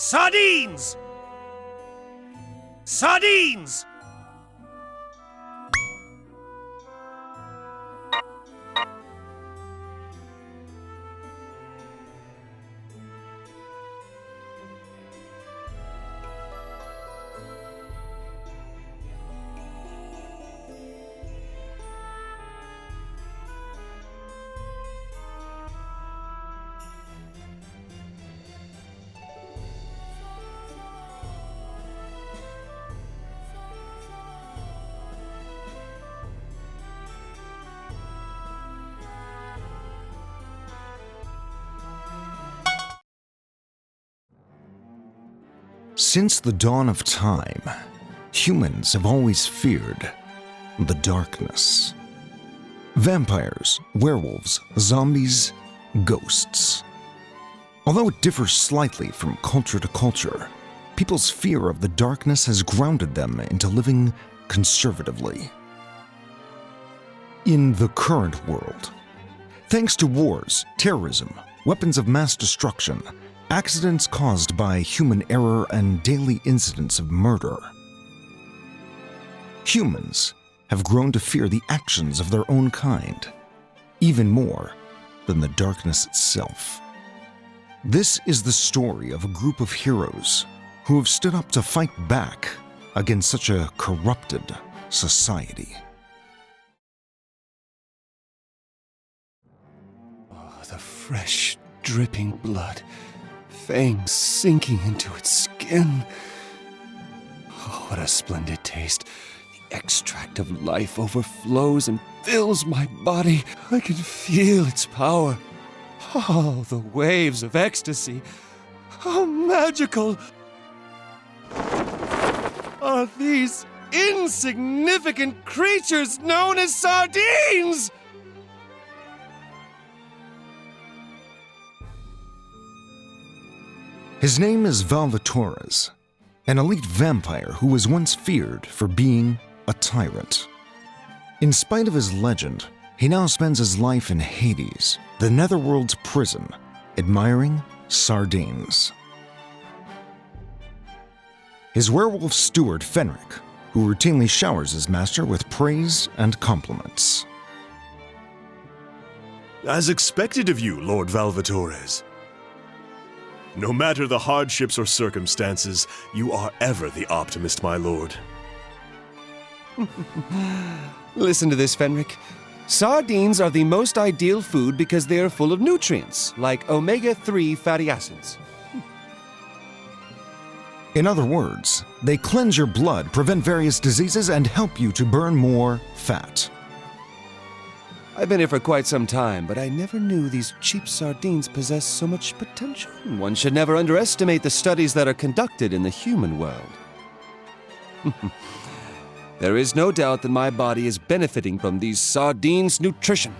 Sardines! Sardines! Since the dawn of time, humans have always feared the darkness. Vampires, werewolves, zombies, ghosts. Although it differs slightly from culture to culture, people's fear of the darkness has grounded them into living conservatively. In the current world, thanks to wars, terrorism, weapons of mass destruction, accidents caused by human error, and daily incidents of murder, humans have grown to fear the actions of their own kind, even more than the darkness itself. This is the story of a group of heroes who have stood up to fight back against such a corrupted society. Oh, the fresh, dripping blood. Fangs sinking into its skin. Oh, what a splendid taste. The extract of life overflows and fills my body. I can feel its power. Oh, the waves of ecstasy. How magical are these insignificant creatures known as sardines? His name is Valvatores, an elite vampire who was once feared for being a tyrant. In spite of his legend, he now spends his life in Hades, the netherworld's prison, admiring sardines. His werewolf steward, Fenric, who routinely showers his master with praise and compliments. As expected of you, Lord Valvatores. No matter the hardships or circumstances, you are ever the optimist, my lord. Listen to this, Fenric. Sardines are the most ideal food because they are full of nutrients, like omega-3 fatty acids. In other words, they cleanse your blood, prevent various diseases, and help you to burn more fat. I've been here for quite some time, but I never knew these cheap sardines possess so much potential. One should never underestimate the studies that are conducted in the human world. There is no doubt that my body is benefiting from these sardines' nutrition.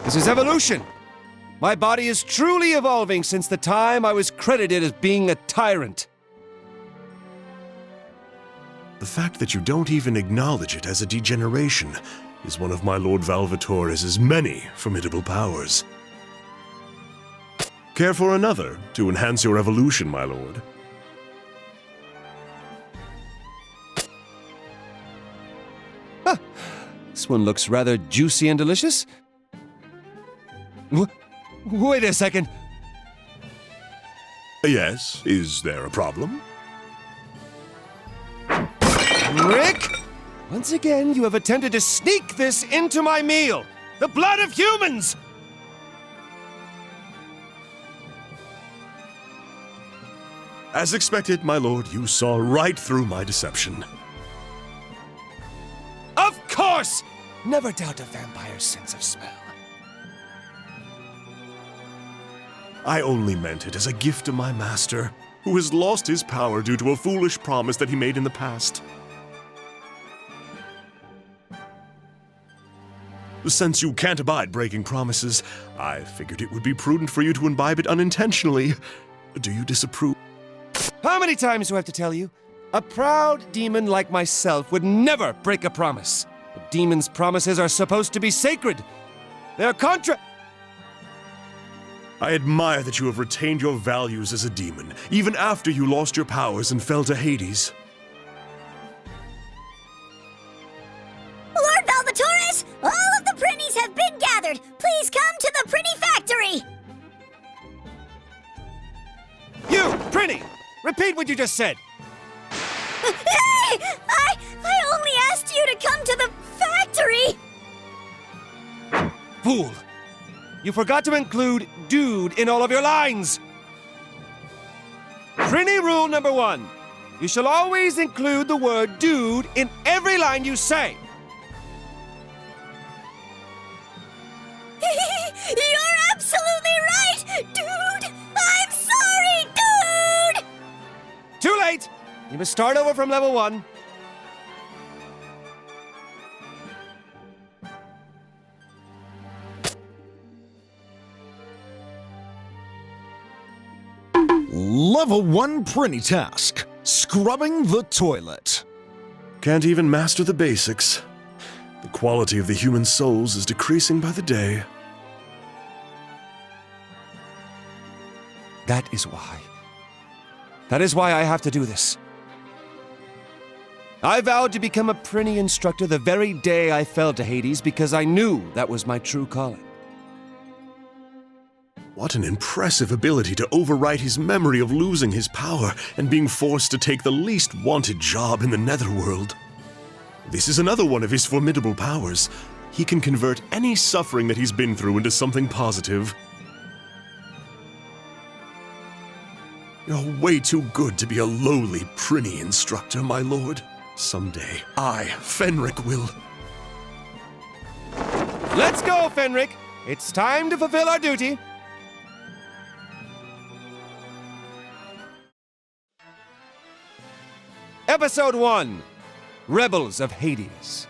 This is evolution. My body is truly evolving since the time I was credited as being a tyrant. The fact that you don't even acknowledge it as a degeneration is one of my Lord Valvatores' many formidable powers. Care for another to enhance your evolution, my lord? This one looks rather juicy and delicious. Wait a second. Yes, is there a problem? Rick! Once again, you have attempted to sneak this into my meal! The blood of humans! As expected, my lord, you saw right through my deception. Of course! Never doubt a vampire's sense of smell. I only meant it as a gift to my master, who has lost his power due to a foolish promise that he made in the past. Since you can't abide breaking promises, I figured it would be prudent for you to imbibe it unintentionally. Do you disapprove? How many times do I have to tell you? A proud demon like myself would never break a promise. A demon's promises are supposed to be sacred. They're I admire that you have retained your values as a demon, even after you lost your powers and fell to Hades. Lord Valvatores, all of the Prinnies have been gathered. Please come to the Prinny Factory. You, Prinny! Repeat what you just said! Hey! I only asked you to come to the factory! Fool! You forgot to include dude in all of your lines! Prinny rule number 1. You shall always include the word dude in every line you say. You're absolutely right, dude! I'm sorry, dude! Too late! You must start over from level 1. Level 1 Prinny task, scrubbing the toilet. Can't even master the basics. The quality of the human souls is decreasing by the day. That is why. That is why I have to do this. I vowed to become a Prinny instructor the very day I fell to Hades because I knew that was my true calling. What an impressive ability to overwrite his memory of losing his power and being forced to take the least wanted job in the netherworld. This is another one of his formidable powers. He can convert any suffering that he's been through into something positive. You're way too good to be a lowly Prinny instructor, my lord. Someday, I, Fenric, will... Let's go, Fenric! It's time to fulfill our duty. Episode 1, Rebels of Hades.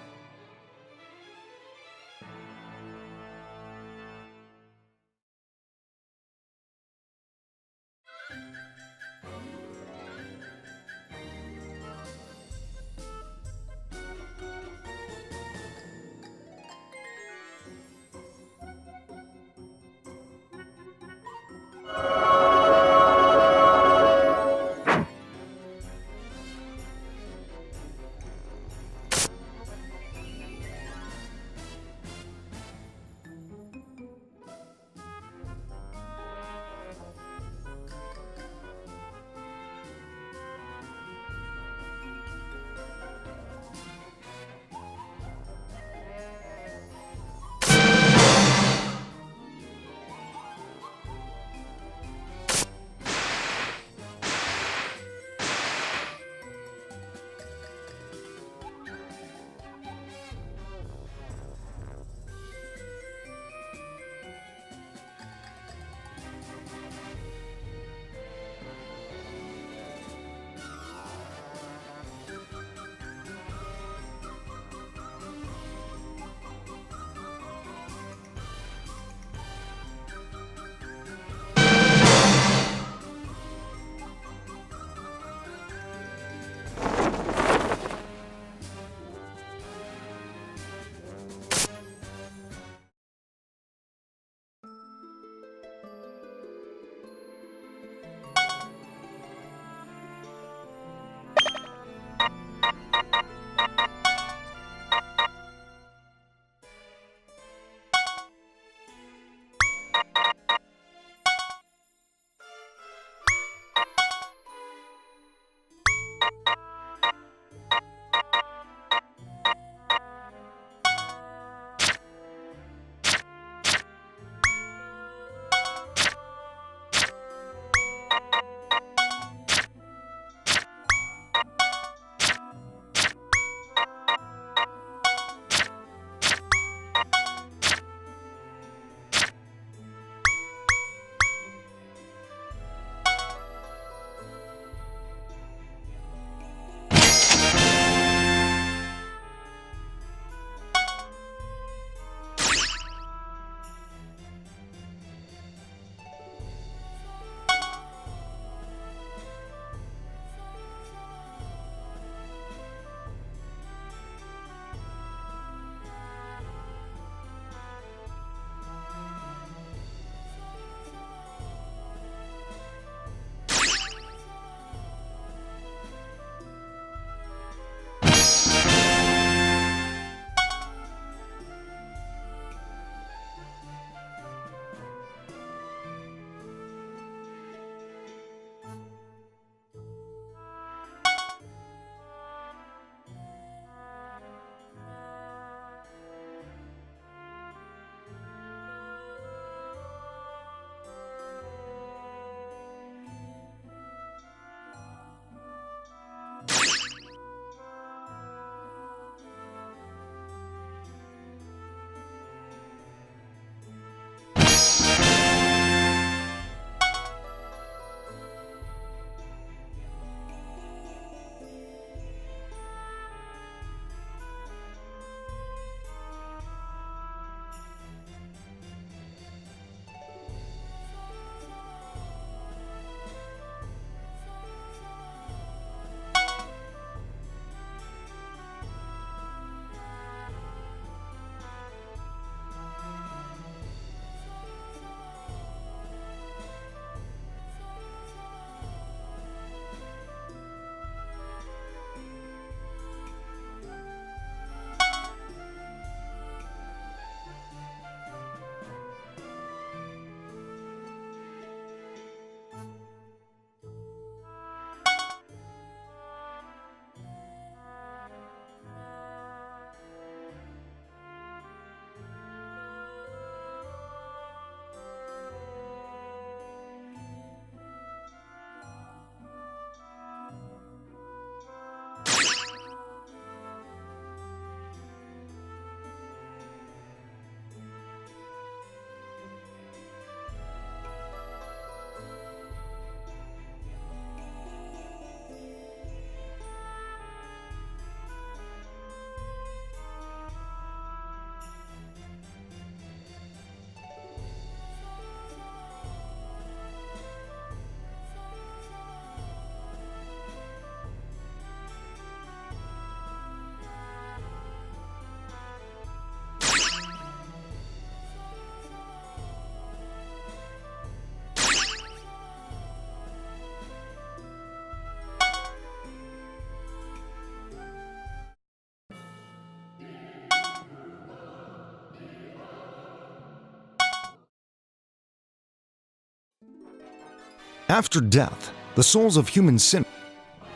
After death, the souls of human sin.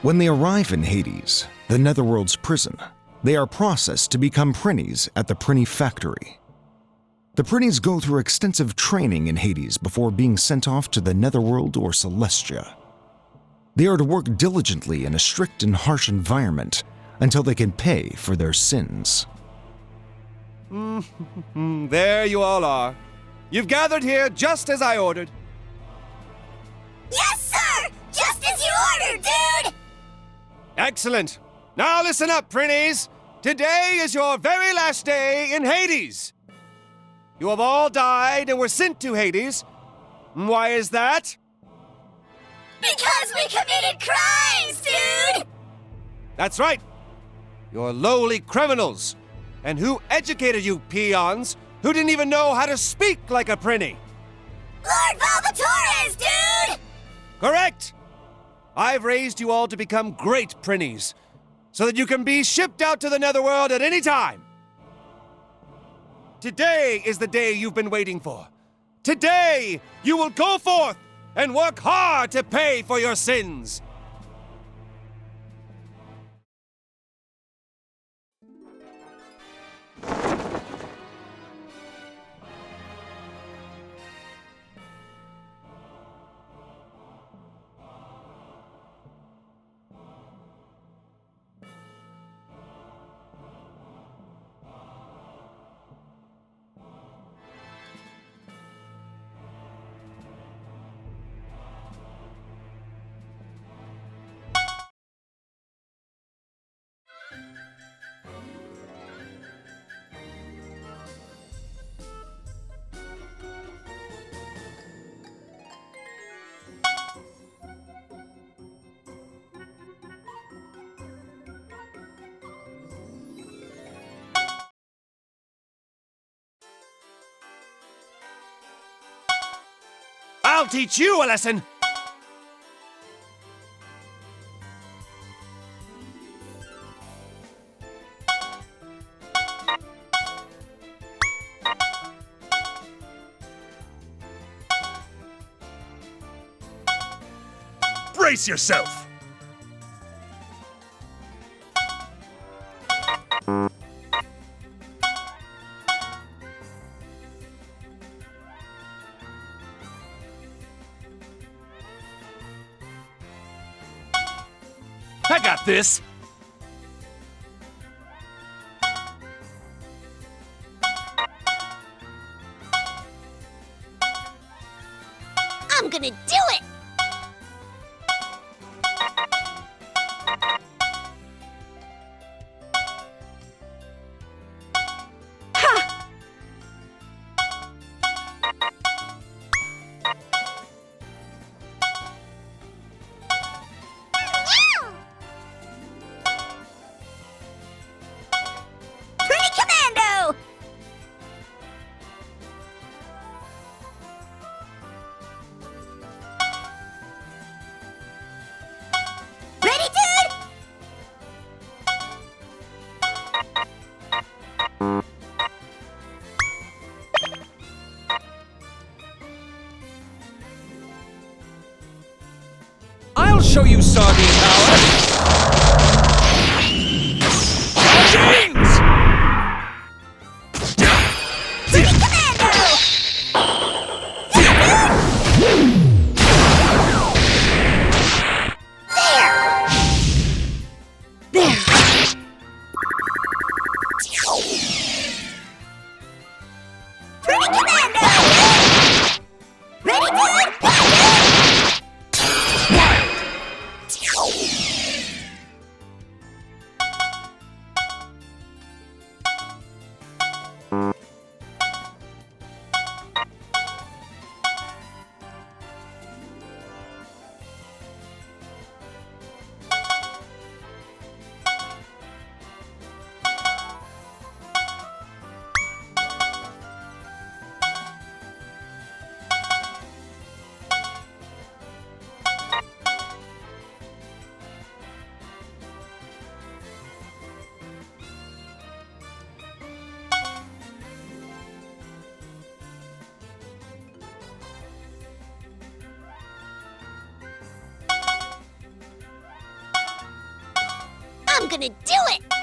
When they arrive in Hades, the Netherworld's prison, they are processed to become Prinnies at the Prinny Factory. The Prinnies go through extensive training in Hades before being sent off to the Netherworld or Celestia. They are to work diligently in a strict and harsh environment until they can pay for their sins. There you all are. You've gathered here just as I ordered. Yes, sir! Just as you ordered, dude! Excellent. Now listen up, Prinnies. Today is your very last day in Hades. You have all died and were sent to Hades. Why is that? Because we committed crimes, dude! That's right. You're lowly criminals. And who educated you peons who didn't even know how to speak like a Prinny? Lord Valvatores, dude! Correct! I've raised you all to become great Prinnies, so that you can be shipped out to the Netherworld at any time. Today is the day you've been waiting for. Today, you will go forth and work hard to pay for your sins. I'll teach you a lesson! Brace yourself! I got this! I'm gonna do it! Pretty Commando! Ready, dude? I'll show you sardine power! Sardines! Pretty Commando! There! Pretty Commando! Ready, dude? I'm gonna do it!